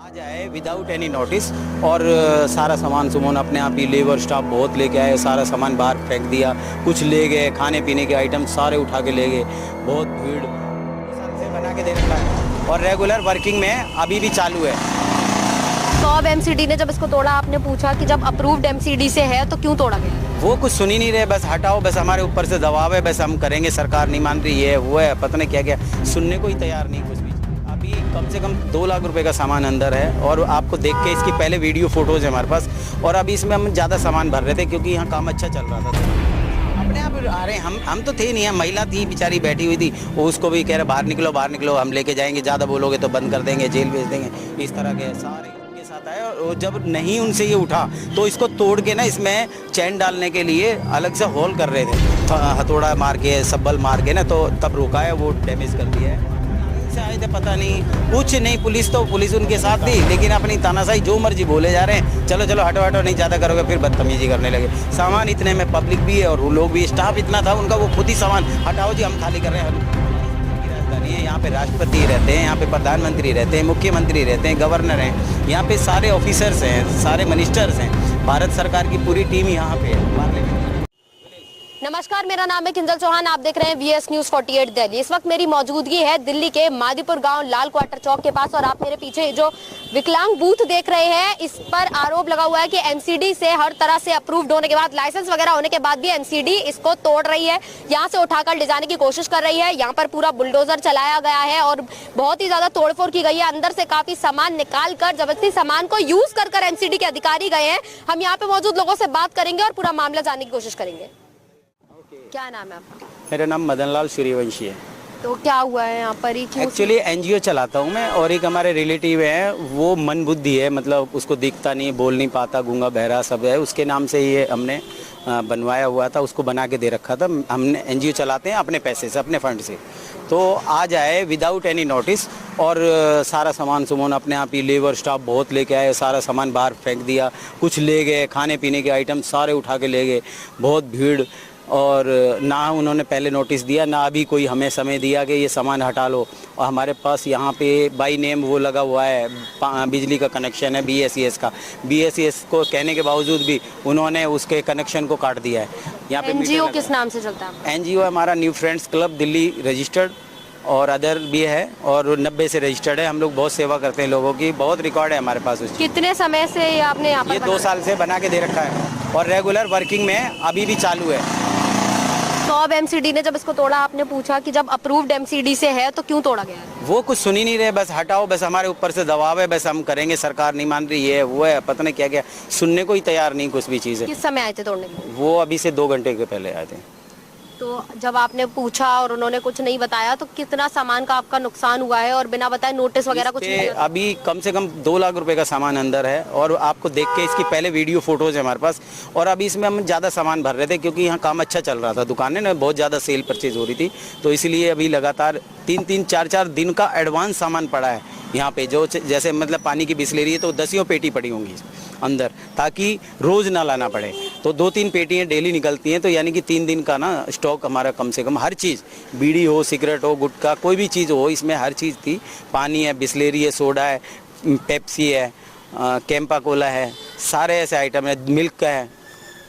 आज आए without any notice और सारा सामान सुमोन अपने आप ही लेबर स्टाफ बहुत लेके आए, सारा सामान बाहर फेंक दिया, कुछ ले गए, खाने पीने के आइटम सारे उठा के ले गए। बहुत भीड़ से बना के दे रखा है और रेगुलर वर्किंग में अभी भी चालू है। तो अब एमसीडी ने जब इसको तोड़ा, आपने पूछा कि जब अप्रूव्ड एमसीडी से है तो क्यों तोड़ा गया? वो कुछ सुन ही नहीं रहे, बस हटाओ, बस हमारे ऊपर से दबाव है, बस हम करेंगे, सरकार नहीं मान रही है, वो है, पता नहीं क्या क्या, सुनने को ही तैयार नहीं कुछ भी। अभी कम से कम 2 लाख रुपए का सामान अंदर है और आपको देख के इसकी पहले वीडियो फोटोज है हमारे पास, और अभी इसमें हम ज़्यादा सामान भर रहे थे क्योंकि यहाँ काम अच्छा चल रहा था। अपने आप आ रहे हम तो थे नहीं, महिला थी बेचारी बैठी हुई थी, वो उसको भी कह रहे बाहर निकलो, हम लेके जाएंगे, ज़्यादा बोलोगे तो बंद कर देंगे, जेल भेज देंगे, इस तरह के सारे के साथ आए। और जब नहीं उनसे ये उठा तो इसको तोड़ के ना इसमें चैन डालने के लिए अलग से होल कर रहे थे, हथौड़ा मार के, सब्बल मार के ना, तो तब रुका है, वो डैमेज कर दिया है। से आए थे पता नहीं, कुछ नहीं, पुलिस उनके साथ थी, लेकिन अपनी तानाशाही जो मर्जी बोले जा रहे हैं, चलो हटो नहीं ज़्यादा करोगे फिर बदतमीजी करने लगे। सामान इतने में पब्लिक भी है और वो लोग भी, स्टाफ इतना था उनका, वो खुद ही सामान हटाओ जी, हम खाली कर रहे हैं। राजधानी है, यहाँ पे राष्ट्रपति रहते हैं, यहाँ पे प्रधानमंत्री रहते हैं, मुख्यमंत्री रहते हैं, गवर्नर हैं, यहाँ पे सारे ऑफिसर्स हैं, सारे मिनिस्टर्स हैं, भारत सरकार की पूरी टीम यहाँ पे है। नमस्कार, मेरा नाम है किंजल चौहान, आप देख रहे हैं वीएस न्यूज 48 दिल्ली। इस वक्त मेरी मौजूदगी है दिल्ली के मादीपुर गांव लाल क्वार्टर चौक के पास, और आप मेरे पीछे जो विकलांग बूथ देख रहे हैं, इस पर आरोप लगा हुआ है कि एमसीडी से हर तरह से अप्रूव्ड होने के बाद, लाइसेंस वगैरह होने के बाद भी एमसीडी इसको तोड़ रही है, यहाँ से उठाकर ले जाने की कोशिश कर रही है। यहाँ पर पूरा बुलडोजर चलाया गया है और बहुत ही ज्यादा तोड़फोड़ की गई है, अंदर से काफी सामान निकाल कर जबरदस्ती सामान को यूज कर एमसीडी के अधिकारी गए हैं। हम यहाँ पे मौजूद लोगों से बात करेंगे और पूरा मामला जानने की कोशिश करेंगे। क्या नाम है आपका? मेरा नाम मदन लाल सूर्यवंशी है। तो क्या हुआ है यहाँ पर? एक्चुअली एनजीओ चलाता हूँ मैं, और एक हमारे रिलेटिव है, वो मंदबुद्धि है, मतलब उसको दिखता नहीं, बोल नहीं पाता, गूंगा बहरा सब है, उसके नाम से ये हमने बनवाया हुआ था, उसको बना के दे रखा था। हमने एनजीओ चलाते हैं अपने पैसे से, अपने फंड से। तो आज आए विदाउट एनी नोटिस और सारा सामान सुमोन अपने आप ही, लेबर स्टाफ बहुत लेके आए, सारा सामान बाहर फेंक दिया, कुछ ले गए, खाने पीने के आइटम सारे उठा के ले गए। बहुत भीड़, और ना उन्होंने पहले नोटिस दिया, ना अभी कोई हमें समय दिया कि ये सामान हटा लो। और हमारे पास यहाँ पे बाई नेम वो लगा हुआ है, बिजली का कनेक्शन है बीएसईएस का, बीएसईएस को कहने के बावजूद भी उन्होंने उसके कनेक्शन को काट दिया है। यहाँ पे एनजीओ किस नाम से चलता है? एनजीओ हमारा new friends club Delhi registered, और अदर भी है, और 90 से रजिस्टर्ड है। हम लोग बहुत सेवा करते हैं लोगों की, बहुत रिकॉर्ड है हमारे पास उसकी। कितने समय से आपने यहाँ पर? ये 2 साल से बना के दे रखा है और रेगुलर वर्किंग में अभी भी चालू है। तो अब एमसीडी ने जब इसको तोड़ा, आपने पूछा कि जब अप्रूव्ड एमसीडी से है तो क्यों तोड़ा गया है? वो कुछ सुन ही नहीं रहे, बस हटाओ, बस हमारे ऊपर से दबाव है, बस हम करेंगे, सरकार नहीं मान रही है, वो है, पता नहीं क्या क्या, सुनने को ही तैयार नहीं कुछ भी चीज़ है। किस समय आए थे तोड़ने के लिए? वो अभी से 2 घंटे के पहले आए थे। तो जब आपने पूछा और उन्होंने कुछ नहीं बताया, तो कितना सामान का आपका नुकसान हुआ है, और बिना बताए नोटिस वगैरह कुछ नहीं? अभी कम से कम 2 लाख रुपए का सामान अंदर है, और आपको देख के इसकी पहले वीडियो फोटोज है हमारे पास, और अभी इसमें हम ज़्यादा सामान भर रहे थे क्योंकि यहाँ काम अच्छा चल रहा था, दुकानें ना बहुत ज़्यादा सेल परचेज हो रही थी, तो इसलिए अभी लगातार 3-3, 4-4 दिन का एडवांस सामान पड़ा है यहाँ पे। जो जैसे मतलब पानी की बिस्लेरी है तो 10 पेटी पड़ी होंगी अंदर, ताकि रोज़ ना लाना पड़े। तो 2-3 पेटियाँ डेली निकलती हैं, तो यानी कि 3 दिन का ना स्टॉक हमारा कम से कम, हर चीज़, बीड़ी हो, सिगरेट हो, गुटखा, कोई भी चीज़ हो, इसमें हर चीज़ थी। पानी है, बिस्लेरी है, सोडा है, पेप्सी है, कैंपा कोला है, सारे ऐसे आइटम है, मिल्क का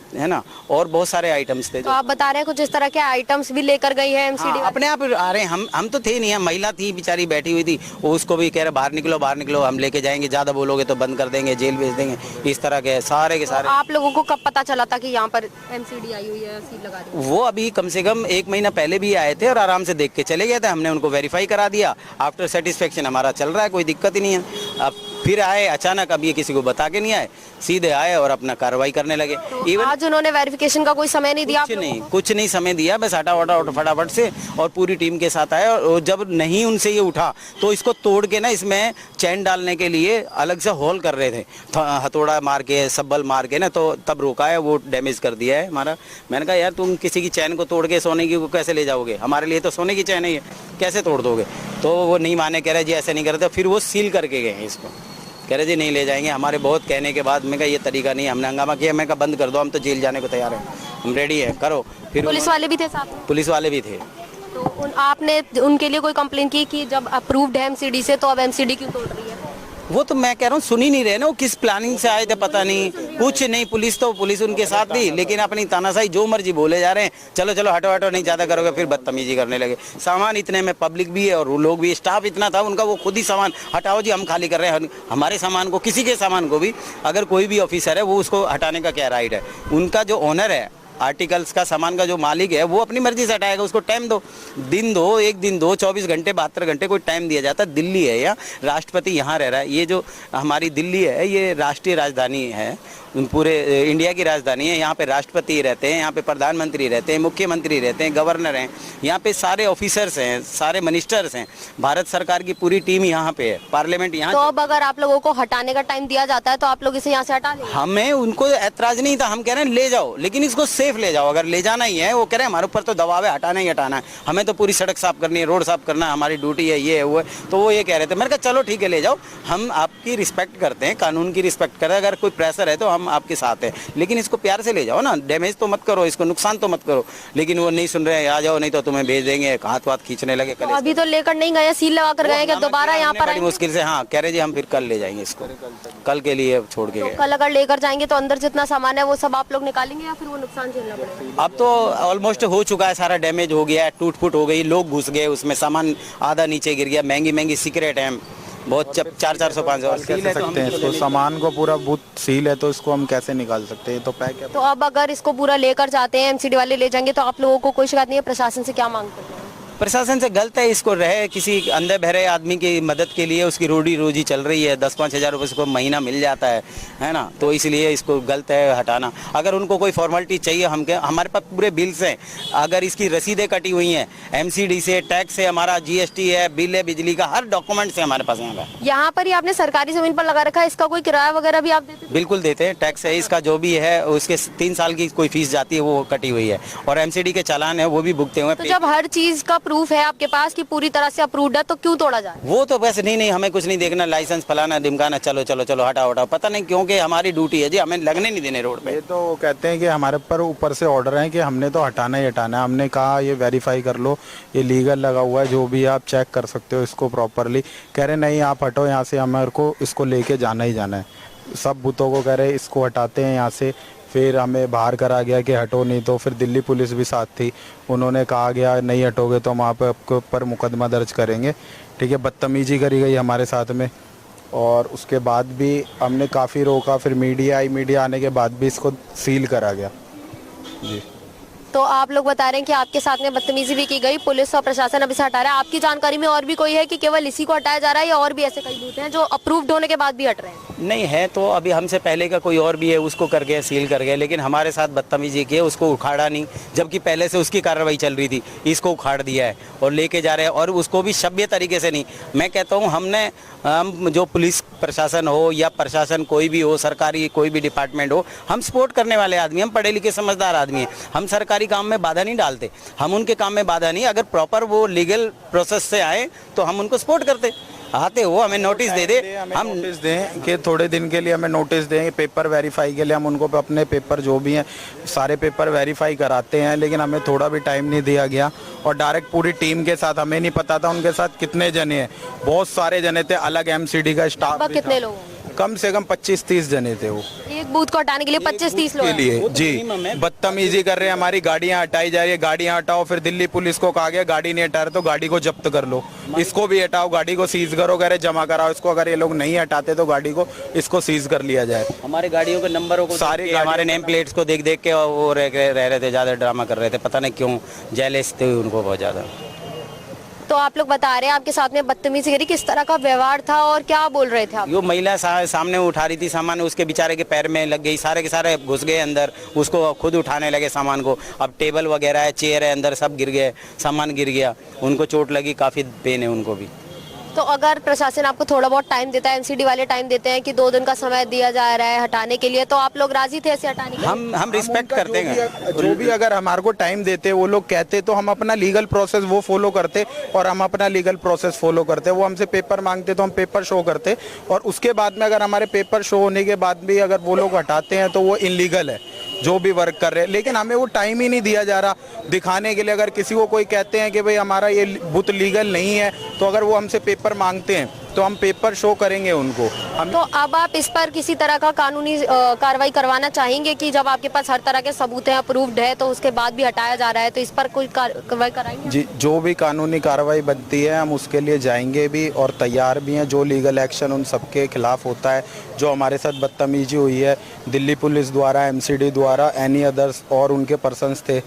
है ना, और बहुत सारे आइटम्स थे। तो आप बता रहे हैं कुछ इस तरह के आइटम्स भी लेकर गई है एमसीडी? अपने आप आ रहे हैं, हम तो थे नहीं, महिला थी बेचारी बैठी हुई थी, वो उसको भी कह रहे बाहर निकलो, हम लेके जाएंगे, ज़्यादा बोलोगे तो बंद कर देंगे, जेल भेज देंगे, इस तरह के सारे के सारे। आप लोगों को कब पता चला था कि यहाँ पर एमसीडी आई हुई है, सील लगा दी? वो अभी कम से कम 1 महीना पहले भी आए थे और आराम से देख के चले गए थे, हमने उनको वेरीफाई करा दिया, आफ्टर सेटिस्फेक्शन हमारा चल रहा है, कोई दिक्कत ही नहीं है। अब फिर आए अचानक, अब ये किसी को बता के नहीं आए, सीधे आए और अपना कार्रवाई करने लगे। तो आज उन्होंने वेरिफिकेशन का कोई समय नहीं दिया? कुछ नहीं समय दिया, बस हटाओ फटाफट से, और पूरी टीम के साथ आए, और जब नहीं उनसे ये उठा तो इसको तोड़ के ना इसमें चैन डालने के लिए अलग से होल कर रहे थे, हथौड़ा मार के, सब्बल मार के ना, तो तब रोका है, वो डैमेज कर दिया है हमारा। मैंने कहा यार तुम किसी की चैन को तोड़ के सोने की को कैसे ले जाओगे, हमारे लिए तो सोने की चैन है ये, कैसे तोड़ दोगे? तो वो नहीं माने, कह रहे जी ऐसे नहीं करते, फिर वो सील करके गए हैं इसको, कह रहे जी नहीं ले जाएंगे। हमारे बहुत कहने के बाद मैं कहा ये तरीका नहीं, हमने हंगामा किया, मैं कहा बंद कर दो, हम तो जेल जाने को तैयार हैं, हम रेडी हैं, करो। फिर पुलिस वाले भी थे साथ में? पुलिस वाले भी थे। तो आपने उनके लिए कोई कंप्लेन की कि जब अप्रूव्ड है एमसीडी से, तो अब एमसीडी क्यों तोड़ रही है? वो तो मैं कह रहा हूँ सुन ही नहीं रहे ना, वो किस प्लानिंग से आए थे पता नहीं, कुछ नहीं। पुलिस उनके साथ थी, लेकिन अपनी तानाशाही जो मर्जी बोले जा रहे हैं, चलो चलो हटो हटो, नहीं ज़्यादा करोगे फिर बदतमीजी करने लगे। सामान इतने में पब्लिक भी है और वो लोग भी, स्टाफ इतना था उनका, वो खुद ही सामान हटाओ जी हम खाली कर रहे हैं। हमारे सामान को, किसी के सामान को भी अगर कोई भी ऑफिसर है वो उसको हटाने का क्या राइट है? उनका जो ओनर है आर्टिकल्स का, सामान का जो मालिक है, वो अपनी मर्जी से हटाएगा। उसको टाइम दो, दिन दो, एक दिन दो, 24 घंटे 72 घंटे कोई टाइम दिया जाता है। दिल्ली है या राष्ट्रपति यहाँ रह रहा है, ये जो हमारी दिल्ली है ये राष्ट्रीय राजधानी है, पूरे इंडिया की राजधानी है। यहाँ पे राष्ट्रपति रहते हैं, यहाँ पे प्रधानमंत्री रहते हैं, मुख्यमंत्री रहते हैं, गवर्नर हैं, यहाँ पे सारे ऑफिसर्स हैं, सारे मिनिस्टर्स हैं, भारत सरकार की पूरी टीम यहाँ पे है, पार्लियामेंट यहाँ। तो अब अगर आप लोगों को हटाने का टाइम दिया जाता है तो आप लोग इसे यहाँ से हटा लेंगे? हमें उनको एतराज नहीं था, हम कह रहे हैं ले जाओ, लेकिन इसको सेफ ले जाओ। अगर ले जाना ही है, वो कह रहे हैं हमारे ऊपर तो दबाव है, हटाना ही हटाना है, हमें तो पूरी सड़क साफ करनी है, रोड साफ करना है, हमारी ड्यूटी है, ये है वो है। तो वो ये कह रहे थे, मैंने कहा चलो ठीक है ले जाओ, हम आपकी रिस्पेक्ट करते हैं, कानून की रिस्पेक्ट करते हैं, अगर कोई प्रेशर है तो हम आपके साथ हैं, लेकिन इसको प्यार से ले जाओ ना, डैमेज तो मत करो, इसको नुकसान तो मत करो। लेकिन वो नहीं सुन रहे हैं, आ जाओ नहीं तो तुम्हें भेज देंगे, हाथ वाथ खींचने लगे। तो अभी तो लेकर नहीं गए, सील लगा कर गए, क्या दोबारा यहाँ पर बड़ी मुश्किल से, हाँ कह रहे जी हम फिर कल ले जाएंगे इसको, कल के लिए छोड़ के गए। कल अगर लेकर जाएंगे तो अंदर जितना सामान है वो सब आप लोग निकालेंगे या फिर वो नुकसान झेलना पड़ेगा? अब तो ऑलमोस्ट हो चुका है, सारा डैमेज हो गया है, टूट फूट हो गई, लोग घुस गए उसमें, सामान आधा नीचे गिर गया, महंगी महंगी सिगरेट है, बहुत 400-500 कैसे सकते हैं इसको? सामान को पूरा बूथ सील है तो इसको हम कैसे निकाल सकते हैं? तो पैक है। तो अब अगर इसको पूरा लेकर जाते हैं, एमसीडी वाले ले जाएंगे, तो आप लोगों को कोई शिकायत नहीं है? प्रशासन से क्या मांग करते हैं? प्रशासन से गलत है, इसको रहे किसी अंधे बहरे आदमी की मदद के लिए, उसकी रोजी चल रही है, 10-5 हज़ार रुपये उसको महीना मिल जाता है ना, तो इसलिए इसको गलत है हटाना। अगर उनको कोई फॉर्मेलिटी चाहिए, हमारे पास पूरे बिल्स हैं, अगर इसकी रसीदें कटी हुई हैं, एमसीडी से, टैक्स से, हमारा जीएसटी है, बिल है, बिजली का, हर डॉक्यूमेंट है हमारे पास। यहाँ पर ही आपने सरकारी जमीन पर लगा रखा है, इसका कोई किराया वगैरह भी आप देते हैं? बिल्कुल देते हैं, टैक्स है इसका, जो भी है उसके 3 साल की कोई फीस जाती है वो कटी हुई है, और एमसीडी के चालान है वो भी भुगते हुए। तो जब हर चीज का प्रूफ है आपके पास कि पूरी तरह से अप्रूव्ड है, तो क्यों तोड़ा जाए? वो तो बस नहीं हमें कुछ नहीं देखना, लाइसेंस फलाना ढिमकाना, चलो चलो चलो हटाओ हटाओ, पता नहीं क्योंकि हमारी ड्यूटी है जी, हमें लगने नहीं देने रोड पे। ये तो कहते हैं कि हमारे ऊपर से ऑर्डर है कि हमने तो हटाना ही हटाना है। हमने कहा ये वेरीफाई कर लो, ये लीगल लगा हुआ है, जो भी आप चेक कर सकते हो इसको प्रॉपरली। कह रहे नहीं आप हटो यहाँ से, हमारे को इसको लेके जाना ही जाना है। सब बूथों को कह रहे इसको हटाते हैं यहाँ से, फिर हमें बाहर करा गया कि हटो, नहीं तो फिर दिल्ली पुलिस भी साथ थी, उन्होंने कहा गया नहीं हटोगे तो हम आपके ऊपर मुकदमा दर्ज करेंगे। ठीक है, बदतमीजी करी गई हमारे साथ में, और उसके बाद भी हमने काफ़ी रोका, फिर मीडिया आने के बाद भी इसको सील करा गया जी। तो आप लोग बता रहे हैं कि आपके साथ में बदतमीजी भी की गई, पुलिस और प्रशासन अब इसे हटा रहा है। आपकी जानकारी में और भी कोई है कि केवल इसी को हटाया जा रहा है, या और भी ऐसे कई बूथ हैं जो अप्रूव्ड होने के बाद भी हट रहे हैं? नहीं है तो अभी हमसे पहले का कोई और भी है, उसको कर गए, सील कर गए, लेकिन हमारे साथ बदतमीजी की है, उसको उखाड़ा नहीं, जबकि पहले से उसकी कार्रवाई चल रही थी, इसको उखाड़ दिया है और लेके जा रहे हैं, और उसको भी सभ्य तरीके से नहीं। मैं कहता हूँ हम जो पुलिस प्रशासन हो या प्रशासन कोई भी हो, सरकारी कोई भी डिपार्टमेंट हो, हम सपोर्ट करने वाले आदमी, हम पढ़े लिखे समझदार आदमी हैं, हम सरकारी काम में बाधा नहीं डालते, हम उनके काम में बाधा नहीं, अगर प्रॉपर वो लीगल प्रोसेस से आए तो हम उनको सपोर्ट करते। आते हो हमें नोटिस दे दे, हम नोटिस दें कि थोड़े दिन के लिए हमें नोटिस दें, पेपर वेरीफाई के लिए हम उनको अपने पेपर जो भी हैं सारे पेपर वेरीफाई कराते हैं, लेकिन हमें थोड़ा भी टाइम नहीं दिया गया। और डायरेक्ट पूरी टीम के साथ, हमें नहीं पता था उनके साथ कितने जने हैं, बहुत सारे जने थे, अलग एमसीडी का स्टाफ। कितने लोग? कम से कम 25-30 जने थे वो, एक बूथ को हटाने के लिए 25-30 लोग के लिए जी। बदतमीजी कर रहे हैं, हमारी गाड़ियां हटाई जा रही है, गाड़ियां हटाओ, फिर दिल्ली पुलिस को कहा गया गाड़ी नहीं हटा रहे तो गाड़ी को जब्त कर लो, इसको भी हटाओ, गाड़ी को सीज करो, कह रहे जमा कराओ इसको, अगर ये लोग नहीं हटाते तो गाड़ी को इसको सीज कर लिया जाए। हमारे गाड़ियों के नंबरों को, सारे हमारे नेम प्लेट्स को देख देख के वो रह रहे थे, ज़्यादा ड्रामा कर रहे थे, पता नहीं क्यों, जेलस थे उनको बहुत ज़्यादा। तो आप लोग बता रहे हैं आपके साथ में बदतमीजी करी, किस तरह का व्यवहार था और क्या बोल रहे थे आप? जो महिला सामने उठा रही थी सामान, उसके बेचारे के पैर में लग गई, सारे के सारे घुस गए अंदर, उसको खुद उठाने लगे सामान को, अब टेबल वगैरह है, चेयर है, अंदर सब गिर गए, सामान गिर गया, उनको चोट लगी, काफ़ी पेन है उनको भी। तो अगर प्रशासन आपको थोड़ा बहुत टाइम देता है, एमसीडी वाले टाइम देते हैं कि 2 दिन का समय दिया जा रहा है हटाने के लिए, तो आप लोग राजी थे ऐसे हटाने के लिए? हम रिस्पेक्ट करते हैं, जो भी अगर हमारे को टाइम देते वो लोग कहते तो हम अपना लीगल प्रोसेस वो फॉलो करते, और हम अपना लीगल प्रोसेस फॉलो करते। वो हमसे पेपर मांगते तो हम पेपर शो करते, और उसके बाद में अगर हमारे पेपर शो होने के बाद भी अगर वो लोग हटाते हैं तो वो इनलीगल है जो भी वर्क कर रहे हैं। लेकिन हमें वो टाइम ही नहीं दिया जा रहा दिखाने के लिए। अगर किसी को कोई कहते हैं कि भाई हमारा ये बूथ लीगल नहीं है, तो अगर वो हमसे पेपर मांगते हैं तो हम पेपर शो करेंगे उनको। हम तो अब आप इस पर किसी तरह का कानूनी कार्रवाई करवाना चाहेंगे कि जब आपके पास हर तरह के सबूत हैं, अप्रूव्ड है, तो उसके बाद भी हटाया जा रहा है, तो इस पर कोई कार्रवाई कराएंगे? जी, जो भी कानूनी कार्रवाई बनती है हम उसके लिए जाएंगे भी और तैयार भी हैं। जो लीगल एक्शन उन सबके खिलाफ होता है, जो हमारे साथ बदतमीजी हुई है दिल्ली पुलिस द्वारा, एमसीडी द्वारा, एनी अदर्स और उनके पर्सन्स थे,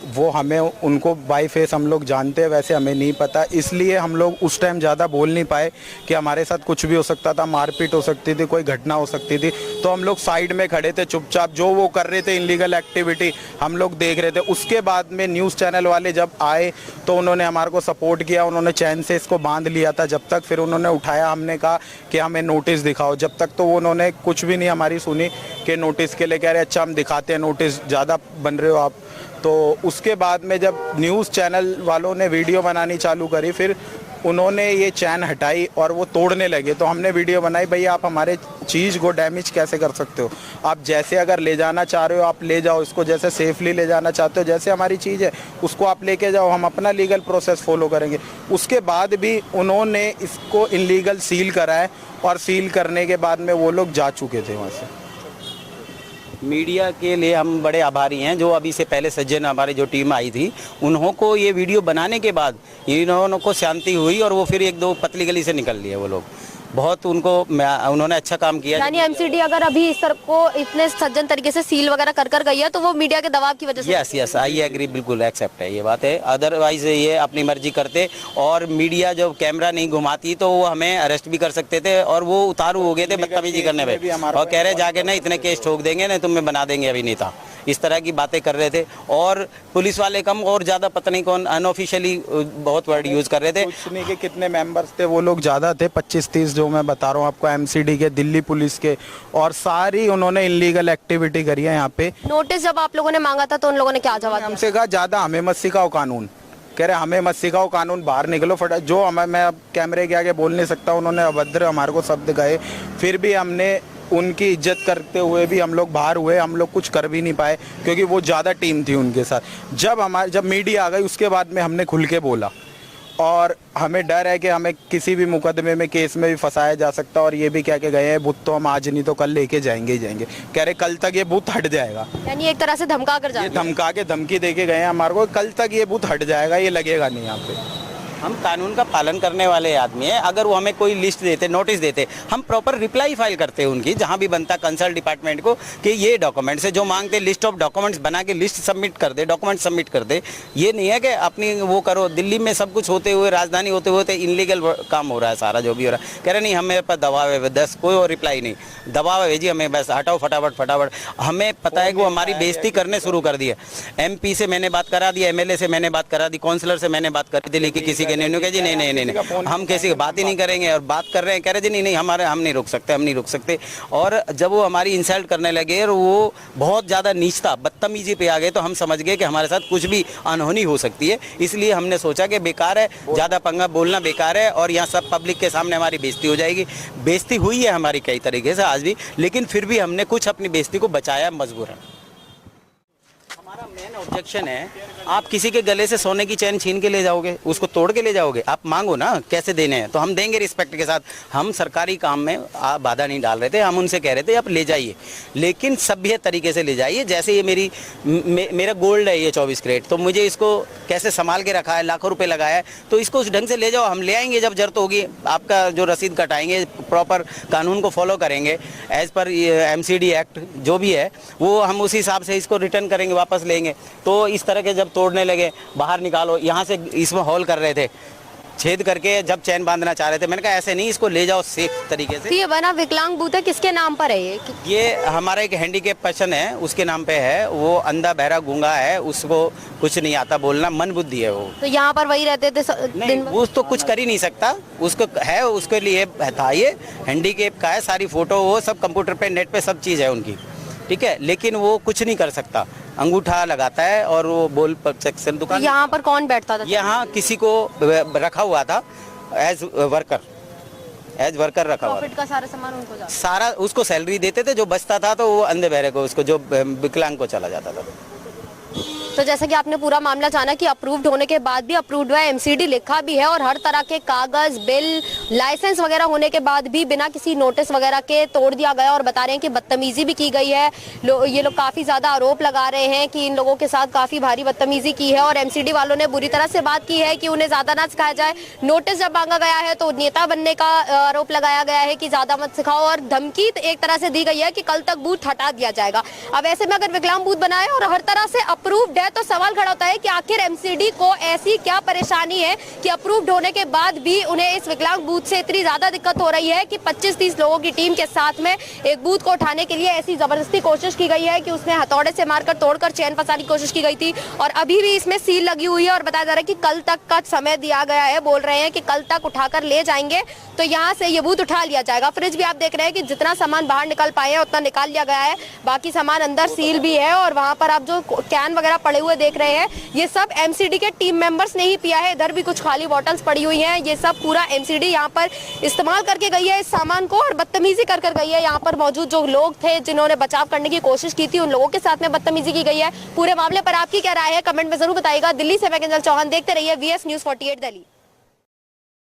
वो हमें उनको बाई फेस हम लोग जानते हैं, वैसे हमें नहीं पता, इसलिए हम लोग उस टाइम ज़्यादा बोल नहीं पाए कि हमारे साथ कुछ भी हो सकता था, मारपीट हो सकती थी, कोई घटना हो सकती थी। तो हम लोग साइड में खड़े थे चुपचाप, जो वो कर रहे थे इनलीगल एक्टिविटी हम लोग देख रहे थे। उसके बाद में न्यूज़ चैनल वाले जब आए तो उन्होंने हमारे को सपोर्ट किया, उन्होंने चैन से इसको बांध लिया था जब तक, फिर उन्होंने उठाया, हमने कहा कि हमें नोटिस दिखाओ, जब तक तो उन्होंने कुछ भी नहीं हमारी सुनी कि नोटिस के लिए कह रहे अच्छा हम दिखाते हैं नोटिस, ज़्यादा बन रहे हो आप। तो उसके बाद में जब न्यूज़ चैनल वालों ने वीडियो बनानी चालू करी, फिर उन्होंने ये चैन हटाई और वो तोड़ने लगे, तो हमने वीडियो बनाई, भाई आप हमारे चीज़ को डैमेज कैसे कर सकते हो, आप जैसे अगर ले जाना चाह रहे हो आप ले जाओ इसको, जैसे सेफली ले जाना चाहते हो, जैसे हमारी चीज़ है उसको आप लेके जाओ, हम अपना लीगल प्रोसेस फॉलो करेंगे। उसके बाद भी उन्होंने इसको इनलीगल सील करा है और सील करने के बाद में वो लोग जा चुके थे वहाँ से। मीडिया के लिए हम बड़े आभारी हैं, जो अभी से पहले सज्जन हमारी जो टीम आई थी, उन्हों को ये वीडियो बनाने के बाद इन्होंने को शांति हुई और वो फिर एक दो पतली गली से निकल लिए वो लोग। बहुत उन्होंने अच्छा काम किया। यानी एमसीडी अगर अभी इस तरह को इतने सज्जन तरीके से सील वगैरह कर गई है तो वो मीडिया के दबाव की वजह से? यस आई एग्री, बिल्कुल एक्सेप्ट है ये बात है। अदरवाइज ये अपनी मर्जी करते और मीडिया जब कैमरा नहीं घुमाती तो वो हमें अरेस्ट भी कर सकते थे, और वो उतारू हो गए थे बदतमीजी करने में और कह रहे जाके ना इतने केस ठोक देंगे ना तुम्हें बना देंगे अभिनेता, इस तरह की बातें कर रहे थे। और पुलिस वाले कम और ज़्यादा पता नहीं कौन अनऑफिशियली बहुत वर्ड यूज़ कर रहे थे। कुछ नहीं के कितने मेंबर्स थे वो लोग ज़्यादा थे, 25-30 जो मैं बता रहा हूँ आपको, एमसीडी के, दिल्ली पुलिस के, और सारी उन्होंने इनलीगल एक्टिविटी करी है यहाँ पे। नोटिस जब आप लोगों ने मांगा था तो उन लोगों ने क्या जवाब दिया? हमसे कहा ज़्यादा हमें मत सिखाओ कानून, कह रहे हमें मत सिखाओ कानून, बाहर निकलो फटा। जो हमें, मैं अब कैमरे के आगे बोल नहीं सकता, उन्होंने अभद्र हमारे को शब्द कहे, फिर भी हमने उनकी इज्जत करते हुए भी हम लोग बाहर हुए, हम लोग कुछ कर भी नहीं पाए क्योंकि वो ज़्यादा टीम थी उनके साथ। जब मीडिया आ गई उसके बाद में हमने खुल के बोला, और हमें डर है कि हमें किसी भी मुकदमे में, केस में भी फंसाया जा सकता है। और ये भी कह के गए हैं बुत तो हम आज नहीं तो कल लेके जाएंगे ही जाएंगे, कह रहे कल तक ये बुत हट जाएगा। यानी एक तरह से धमका कर ये धमका के धमकी दे के गए हैं हमारे को, कल तक ये बुत हट जाएगा, ये लगेगा नहीं यहाँ पे। हम कानून का पालन करने वाले आदमी हैं। अगर वो हमें कोई लिस्ट देते, नोटिस देते, हम प्रॉपर रिप्लाई फाइल करते हैं उनकी, जहाँ भी बनता कंसल्ट डिपार्टमेंट को कि ये डॉक्यूमेंट्स है जो मांगते, लिस्ट ऑफ डॉक्यूमेंट्स बना के लिस्ट सबमिट कर दे, डॉक्यूमेंट सबमिट कर दे। ये नहीं है कि अपनी वो करो। दिल्ली में सब कुछ होते हुए, राजधानी होते हुए इनलीगल काम हो रहा है सारा, जो भी हो रहा है। कह रहे नहीं हमें पर दबाव है, 10 कोई और रिप्लाई नहीं, दबाव है जी हमें, बस हटाओ फटाफट। हमें पता है कि वो हमारी बेइज्जती करने शुरू कर दी है। MP से मैंने बात करा दी, MLA से मैंने बात करा दी, काउंसलर से मैंने बात करी दिल्ली की किसी के नहीं, जी नहीं हम किसी की बात ही नहीं करेंगे, और बात कर रहे हैं, कह रहे जी नहीं हम नहीं रुक सकते। और जब वो हमारी इंसल्ट करने लगे और वो बहुत ज़्यादा नीचता बदतमीजी पे आ गए, तो हम समझ गए कि हमारे साथ कुछ भी अनहोनी हो सकती है। इसलिए हमने सोचा कि बेकार है, ज़्यादा पंगा बोलना बेकार है, और यहाँ सब पब्लिक के सामने हमारी बेइज्जती हो जाएगी। बेइज्जती हुई है हमारी कई तरीके से आज भी, लेकिन फिर भी हमने कुछ अपनी बेइज्जती को बचाया मजबूरन। हमारा मेन ऑब्जेक्शन है, आप किसी के गले से सोने की चैन छीन के ले जाओगे, उसको तोड़ के ले जाओगे, आप मांगो ना कैसे देने हैं, तो हम देंगे रिस्पेक्ट के साथ। हम सरकारी काम में बाधा नहीं डाल रहे थे, हम उनसे कह रहे थे आप ले जाइए, लेकिन सभ्य तरीके से ले जाइए। जैसे ये मेरा गोल्ड है ये 24 कैरेट, तो मुझे इसको कैसे संभाल के रखा है, लाखों रुपए लगाया है, तो इसको उस ढंग से ले जाओ, हम ले आएंगे जब जरूरत होगी। आपका जो रसीद कटाएंगे, प्रॉपर कानून को फॉलो करेंगे, एज पर MCD एक्ट जो भी है वो हम उस हिसाब से इसको रिटर्न करेंगे, वापस लेंगे। तो इस तरह के जब तोड़ने लगे, बाहर निकालो, यहाँ से इसमें होल कर रहे थे, छेद करके जब चैन बांधना चाह रहे थे, मैंने कहा ऐसे नहीं, इसको ले जाओ सेफ तरीके से। तो ये बना विकलांग बूथ है, किसके नाम पर है ये हमारा एक हैंडीकैप पर्सन है, उसके नाम पे है। वो अंधा बहरा गूंगा है, उसको कुछ नहीं आता बोलना, मन बुद्धि है वो। तो यहाँ पर वही रहते थे नहीं, वो तो कुछ कर ही नहीं सकता, उसको है, उसके लिए था ये हैंडीकैप का है, सारी फोटो वो सब कंप्यूटर पे, नेट पे सब चीज़ है उनकी, ठीक है, लेकिन वो कुछ नहीं कर सकता, अंगूठा लगाता है और वो बोल सेक्शन दुकान। यहाँ पर कौन बैठता था? यहाँ किसी को रखा हुआ था एज वर्कर रखा हुआ प्रॉफिट का सारा सामान उनको जाता? सारा उसको सैलरी देते थे, जो बचता था तो वो अंधे बहरे को, उसको जो विकलांग को चला जाता था। तो जैसा कि आपने पूरा मामला जाना कि अप्रूव्ड होने के बाद भी अप्रूव्ड हुआ, एमसीडी लिखा भी है और हर तरह के कागज, बिल, लाइसेंस वगैरह होने के बाद भी बिना किसी नोटिस वगैरह के तोड़ दिया गया और बता रहे हैं कि बदतमीजी भी की गई है। ये लोग काफी ज्यादा आरोप लगा रहे हैं कि इन लोगों के साथ काफी भारी बदतमीजी की है और एमसीडी वालों ने बुरी तरह से बात की है कि उन्हें ज्यादा ना सिखाया जाए। नोटिस जब मांगा गया है तो नेता बनने का आरोप लगाया गया है कि ज्यादा मत सिखाओ और धमकी एक तरह से दी गई है कि कल तक बूथ हटा दिया जाएगा। अब ऐसे में अगर विकलांग बूथ बनाए और हर तरह से अप्रूव्ड है तो सवाल खड़ा होता है कि आखिर एमसीडी को ऐसी क्या परेशानी है कि अप्रूव्ड होने के बाद भी उन्हें इस विकलांग बूथ से इतनी ज्यादा दिक्कत हो रही है कि 25-30 लोगों की टीम के साथ में एक बूथ को उठाने के लिए ऐसी जबरदस्ती कोशिश की गई है कि उसमें हथौड़े से मारकर तोड़कर चैन फंसाने की कोशिश की गई थी और अभी भी इसमें सील लगी हुई है और बताया जा रहा है कि कल तक का समय दिया गया है। बोल रहे हैं कि कल तक उठाकर ले जाएंगे तो यहाँ से ये बूथ उठा लिया जाएगा। फ्रिज भी आप देख रहे हैं कि जितना सामान बाहर निकल पाए हैं उतना निकाल लिया गया है, बाकी सामान अंदर सील भी है और वहां पर आप जो कैन वगैरह पड़े हुए देख रहे हैं ये सब एमसीडी के टीम मेंबर्स ने ही पिया है। इधर भी कुछ खाली बॉटल्स पड़ी हुई हैं, ये सब पूरा एमसीडी यहाँ पर इस्तेमाल करके गई है इस सामान को और बदतमीजी कर गई है। यहाँ पर मौजूद जो लोग थे जिन्होंने बचाव करने की कोशिश की थी उन लोगों के साथ में बदतमीजी की गई है। पूरे मामले पर आपकी क्या राय है कमेंट में जरूर बताइएगा। दिल्ली से मैं किंजल चौहान, देखते रहिए वीएस न्यूज़ 48 दिल्ली।